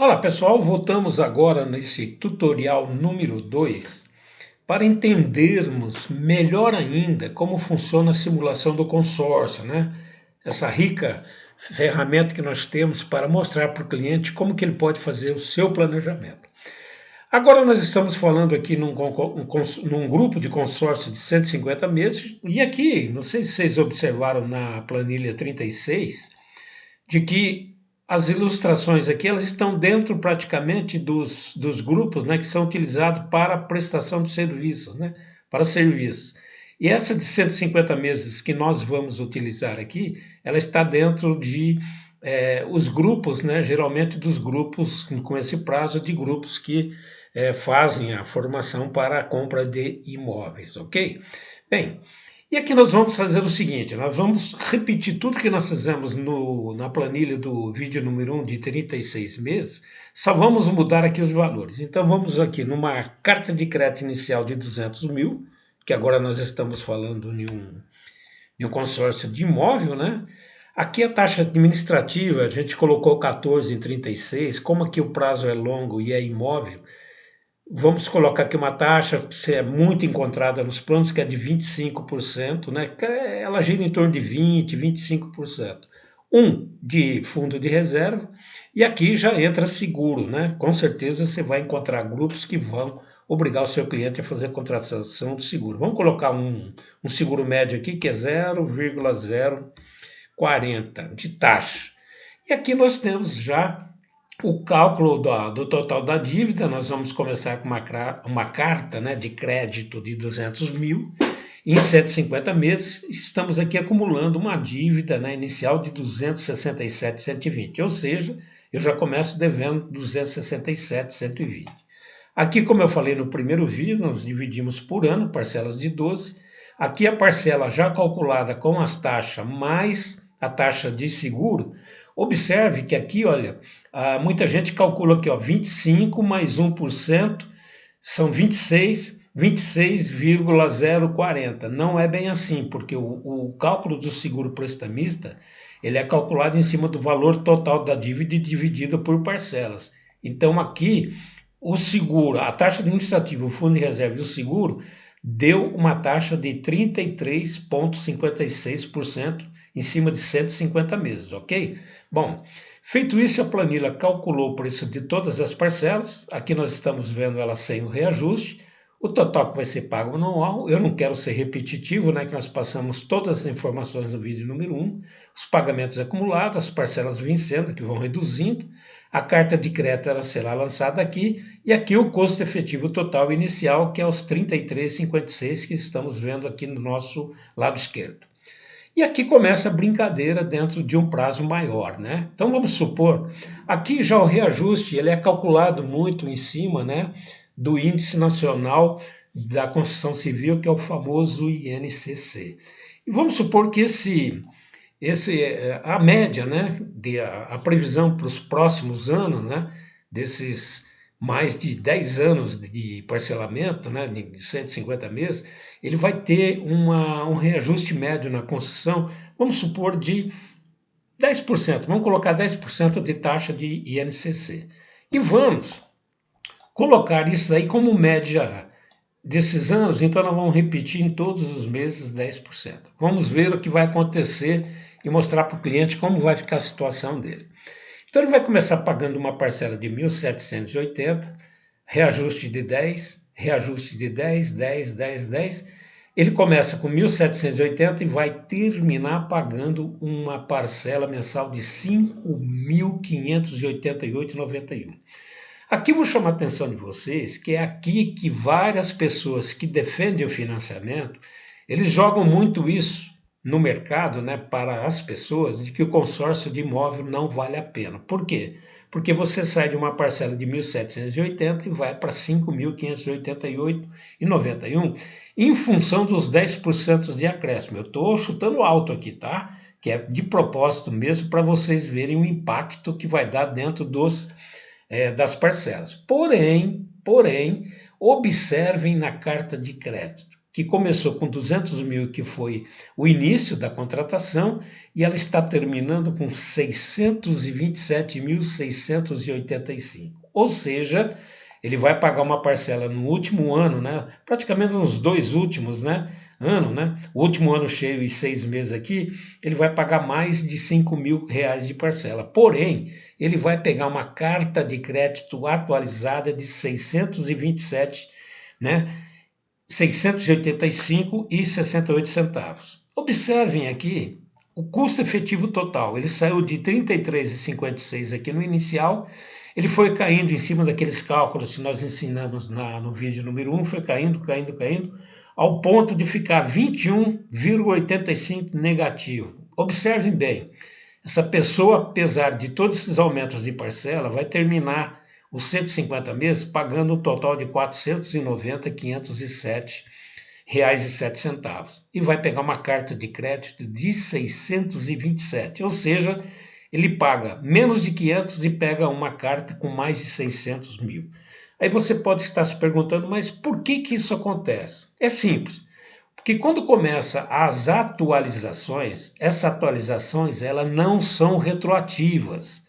Olá pessoal, voltamos agora nesse tutorial número 2 para entendermos melhor ainda como funciona a simulação do consórcio, né? Essa rica ferramenta que nós temos para mostrar para o cliente como que ele pode fazer o seu planejamento. Agora nós estamos falando aqui num grupo de consórcio de 150 meses e aqui, não sei se vocês observaram na planilha 36, de que as ilustrações aqui elas estão dentro praticamente dos grupos, né, que são utilizados para a prestação de serviços, né, para serviços. E essa de 150 meses que nós vamos utilizar aqui, ela está dentro de os grupos, né, geralmente dos grupos com esse prazo de grupos que fazem a formação para a compra de imóveis, ok? Bem, e aqui nós vamos fazer o seguinte, nós vamos repetir tudo que nós fizemos na planilha do vídeo número 1 de 36 meses, só vamos mudar aqui os valores. Então vamos aqui numa carta de crédito inicial de 200 mil, que agora nós estamos falando em um consórcio de imóvel, né? Aqui a taxa administrativa, a gente colocou 14 em 36, como aqui o prazo é longo e é imóvel, vamos colocar aqui uma taxa que é muito encontrada nos planos, que é de 25%, né? Ela gira em torno de 20%, 25%. De fundo de reserva, e aqui já entra seguro, né? Com certeza você vai encontrar grupos que vão obrigar o seu cliente a fazer a contratação do seguro. Vamos colocar um seguro médio aqui, que é 0,040 de taxa. E aqui nós temos já o cálculo do total da dívida. Nós vamos começar com uma carta, né, de crédito de 200 mil, em 150 meses, estamos aqui acumulando uma dívida, né, inicial de 267,120, ou seja, eu já começo devendo 267,120. Aqui, como eu falei no primeiro vídeo, nós dividimos por ano, parcelas de 12. Aqui a parcela já calculada com as taxas mais a taxa de seguro. Observe que aqui, olha, muita gente calcula aqui, ó, 25 mais 1% são 26,040. Não é bem assim, porque o cálculo do seguro prestamista, ele é calculado em cima do valor total da dívida e dividido por parcelas. Então aqui o seguro, a taxa administrativa, o fundo de reserva e o seguro deu uma taxa de 33,56% em cima de 150 meses, ok? Bom, feito isso, a planilha calculou o preço de todas as parcelas. Aqui nós estamos vendo ela sem o reajuste. O total que vai ser pago anual, eu não quero ser repetitivo, né, que nós passamos todas as informações no vídeo número 1, os pagamentos acumulados, as parcelas vencendo, que vão reduzindo, a carta de crédito ela será lançada aqui, e aqui o custo efetivo total inicial, que é os 33,56 que estamos vendo aqui no nosso lado esquerdo. E aqui começa a brincadeira dentro de um prazo maior, né? Então vamos supor, aqui já o reajuste ele é calculado muito em cima, né, do Índice Nacional da Construção Civil, que é o famoso INCC. E vamos supor que a média, né, a previsão para os próximos anos, né, desses mais de 10 anos de parcelamento, né, de 150 meses, ele vai ter um reajuste médio na construção, vamos supor, de 10%, vamos colocar 10% de taxa de INCC. E vamos colocar isso aí como média desses anos, então nós vamos repetir em todos os meses 10%. Vamos ver o que vai acontecer e mostrar para o cliente como vai ficar a situação dele. Então ele vai começar pagando uma parcela de 1.780, reajuste de 10, reajuste de 10, 10, 10, 10. Ele começa com 1.780 e vai terminar pagando uma parcela mensal de 5.588,91. Aqui eu vou chamar a atenção de vocês, que é aqui que várias pessoas que defendem o financiamento, eles jogam muito isso no mercado, né, para as pessoas, de que o consórcio de imóvel não vale a pena. Por quê? Porque você sai de uma parcela de 1.780 e vai para 5.588,91 em função dos 10% de acréscimo. Eu estou chutando alto aqui, tá? Que é de propósito mesmo para vocês verem o impacto que vai dar dentro das parcelas. Porém, observem na carta de crédito. que começou com 200 mil, que foi o início da contratação, e ela está terminando com 627.685. Ou seja, ele vai pagar uma parcela no último ano, né? Praticamente nos dois últimos, né? Né? O último ano cheio e 6 meses aqui, ele vai pagar mais de 5 mil reais de parcela. Porém, ele vai pegar uma carta de crédito atualizada de 627, né? 685,68 centavos. Observem aqui o custo efetivo total. Ele saiu de 33,56 aqui no inicial, ele foi caindo em cima daqueles cálculos que nós ensinamos no vídeo número 1, foi caindo, ao ponto de ficar 21,85 negativo. Observem bem, essa pessoa, apesar de todos esses aumentos de parcela, vai terminar os 150 meses pagando um total de R$ 490.507,07 e vai pegar uma carta de crédito de 627, ou seja, ele paga menos de 500 e pega uma carta com mais de 600 mil. Aí você pode estar se perguntando, mas por que isso acontece? É simples, porque quando começa as atualizações, essas atualizações elas não são retroativas,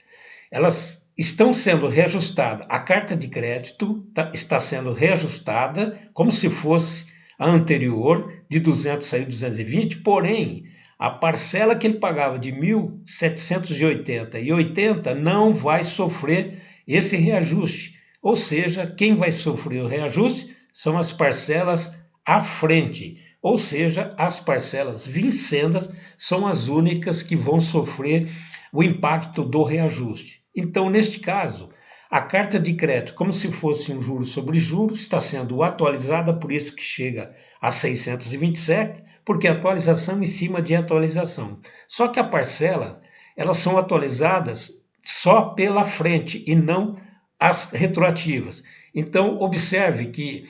elas estão sendo reajustadas. A carta de crédito está sendo reajustada como se fosse a anterior, de 200 saiu 220, porém, a parcela que ele pagava de 1.780,80 não vai sofrer esse reajuste. Ou seja, quem vai sofrer o reajuste são as parcelas à frente. Ou seja, as parcelas vincendas são as únicas que vão sofrer o impacto do reajuste. Então, neste caso, a carta de crédito, como se fosse um juro sobre juros, está sendo atualizada, por isso que chega a 627, porque é atualização em cima de atualização. Só que a parcela, elas são atualizadas só pela frente e não as retroativas. Então, observe que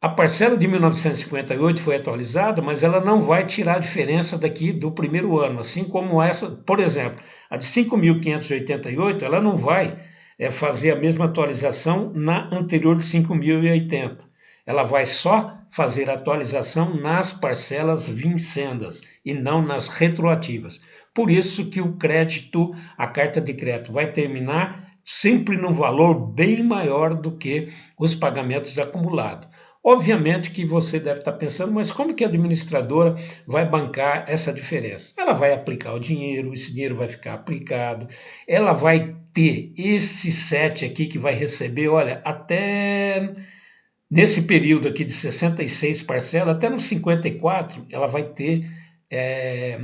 a parcela de 1958 foi atualizada, mas ela não vai tirar a diferença daqui do primeiro ano, assim como essa, por exemplo, a de 5.588, ela não vai fazer a mesma atualização na anterior de 5.080. Ela vai só fazer a atualização nas parcelas vincendas e não nas retroativas. Por isso que o crédito, a carta de crédito vai terminar sempre num valor bem maior do que os pagamentos acumulados. Obviamente que você deve estar pensando, mas como que a administradora vai bancar essa diferença? Ela vai aplicar o dinheiro, esse dinheiro vai ficar aplicado, ela vai ter esse set aqui que vai receber, olha, até nesse período aqui de 66 parcelas, até nos 54, ela vai ter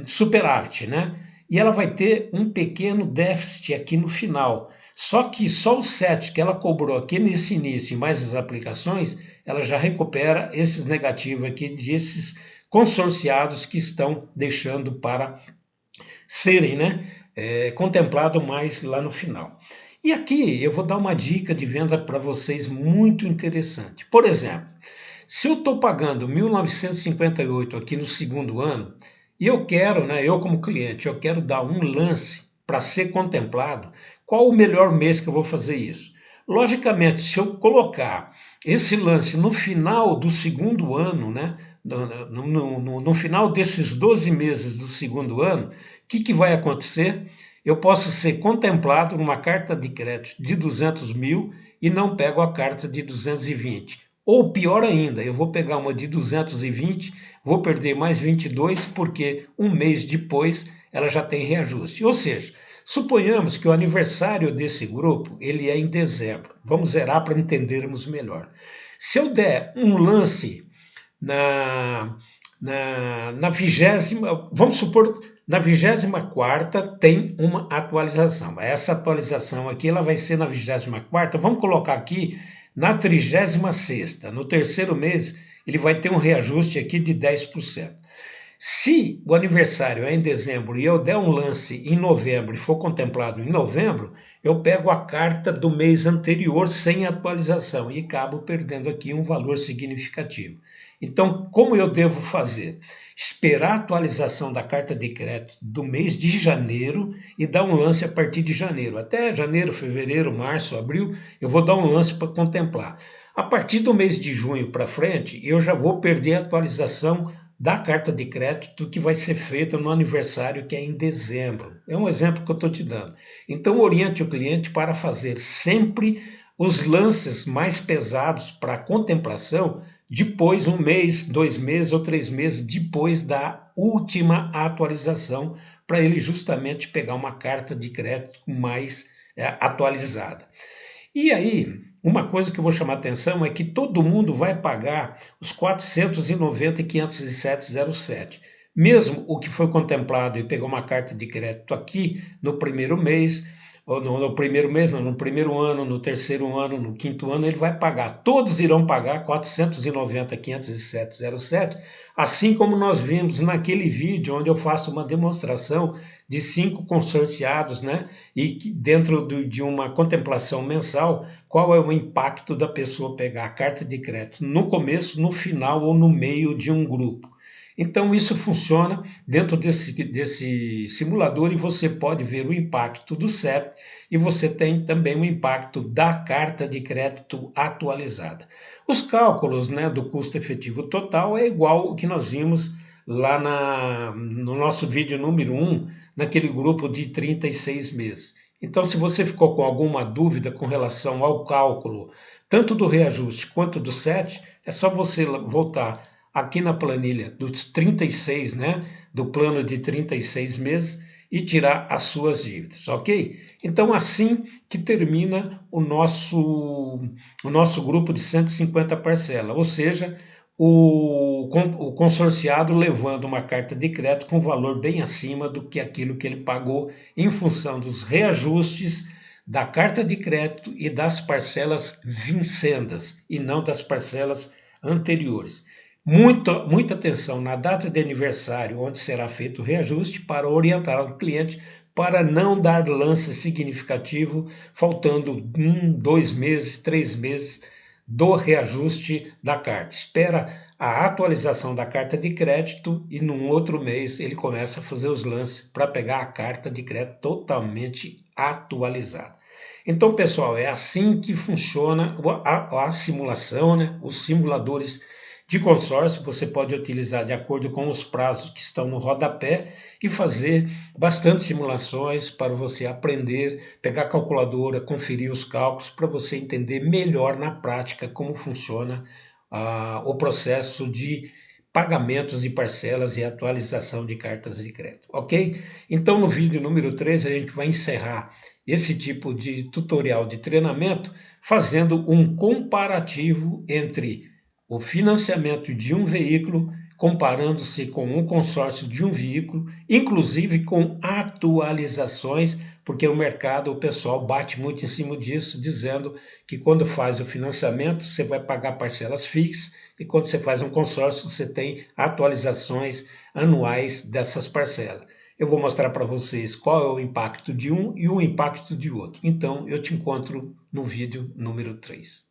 superávit, né? E ela vai ter um pequeno déficit aqui no final. Só que só o 7 que ela cobrou aqui nesse início e mais as aplicações, ela já recupera esses negativos aqui desses consorciados que estão deixando para serem, né, contemplados mais lá no final. E aqui eu vou dar uma dica de venda para vocês muito interessante. Por exemplo, se eu estou pagando 1.958 aqui no segundo ano, e eu quero, né, eu como cliente, eu quero dar um lance para ser contemplado, qual o melhor mês que eu vou fazer isso? Logicamente, se eu colocar esse lance no final do segundo ano, né, no final desses 12 meses do segundo ano, o que vai acontecer? Eu posso ser contemplado numa carta de crédito de 200 mil e não pego a carta de 220. Ou pior ainda, eu vou pegar uma de 220, vou perder mais 22, porque um mês depois ela já tem reajuste. Ou seja, suponhamos que o aniversário desse grupo ele é em dezembro. Vamos zerar para entendermos melhor. Se eu der um lance na 20ª, vamos supor, na 24ª tem uma atualização. Essa atualização aqui ela vai ser na 24ª, vamos colocar aqui na 36ª. No terceiro mês ele vai ter um reajuste aqui de 10%. Se o aniversário é em dezembro e eu der um lance em novembro e for contemplado em novembro, eu pego a carta do mês anterior sem atualização e acabo perdendo aqui um valor significativo. Então, como eu devo fazer? Esperar a atualização da carta de crédito do mês de janeiro e dar um lance a partir de janeiro. Até janeiro, fevereiro, março, abril, eu vou dar um lance para contemplar. A partir do mês de junho para frente, eu já vou perder a atualização da carta de crédito que vai ser feita no aniversário, que é em dezembro. É um exemplo que eu estou te dando. Então, oriente o cliente para fazer sempre os lances mais pesados para contemplação depois, um mês, 2 meses ou 3 meses depois da última atualização, para ele justamente pegar uma carta de crédito mais atualizada. E aí, uma coisa que eu vou chamar a atenção é que todo mundo vai pagar os 490 e 507,07. Mesmo o que foi contemplado e pegou uma carta de crédito aqui no primeiro mês, ou no primeiro mês, não, no primeiro ano, no terceiro ano, no quinto ano, ele vai pagar. Todos irão pagar 490, 507,07, assim como nós vimos naquele vídeo onde eu faço uma demonstração de 5 consorciados, né? E que dentro de uma contemplação mensal, qual é o impacto da pessoa pegar a carta de crédito no começo, no final ou no meio de um grupo. Então isso funciona dentro desse simulador e você pode ver o impacto do CEP e você tem também o impacto da carta de crédito atualizada. Os cálculos, né, do custo efetivo total é igual ao que nós vimos lá no nosso vídeo número 1, naquele grupo de 36 meses. Então, se você ficou com alguma dúvida com relação ao cálculo, tanto do reajuste quanto do SET, é só você voltar aqui na planilha dos 36, né, do plano de 36 meses e tirar as suas dívidas, ok? Então, assim que termina o nosso grupo de 150 parcelas, ou seja, o consorciado levando uma carta de crédito com valor bem acima do que aquilo que ele pagou em função dos reajustes da carta de crédito e das parcelas vincendas e não das parcelas anteriores. Muita atenção na data de aniversário, onde será feito o reajuste, para orientar o cliente para não dar lance significativo, faltando 1, 2 meses, 3 meses do reajuste da carta. Espera a atualização da carta de crédito e num outro mês ele começa a fazer os lances para pegar a carta de crédito totalmente atualizada. Então, pessoal, é assim que funciona a simulação, né? Os simuladores de consórcio você pode utilizar de acordo com os prazos que estão no rodapé e fazer bastante simulações para você aprender, pegar a calculadora, conferir os cálculos para você entender melhor na prática como funciona o processo de pagamentos de parcelas e atualização de cartas de crédito, ok? Então no vídeo número 3 a gente vai encerrar esse tipo de tutorial de treinamento fazendo um comparativo entre o financiamento de um veículo, comparando-se com um consórcio de um veículo, inclusive com atualizações, porque o mercado, o pessoal bate muito em cima disso, dizendo que quando faz o financiamento você vai pagar parcelas fixas e quando você faz um consórcio você tem atualizações anuais dessas parcelas. Eu vou mostrar para vocês qual é o impacto de um e o impacto de outro. Então eu te encontro no vídeo número 3.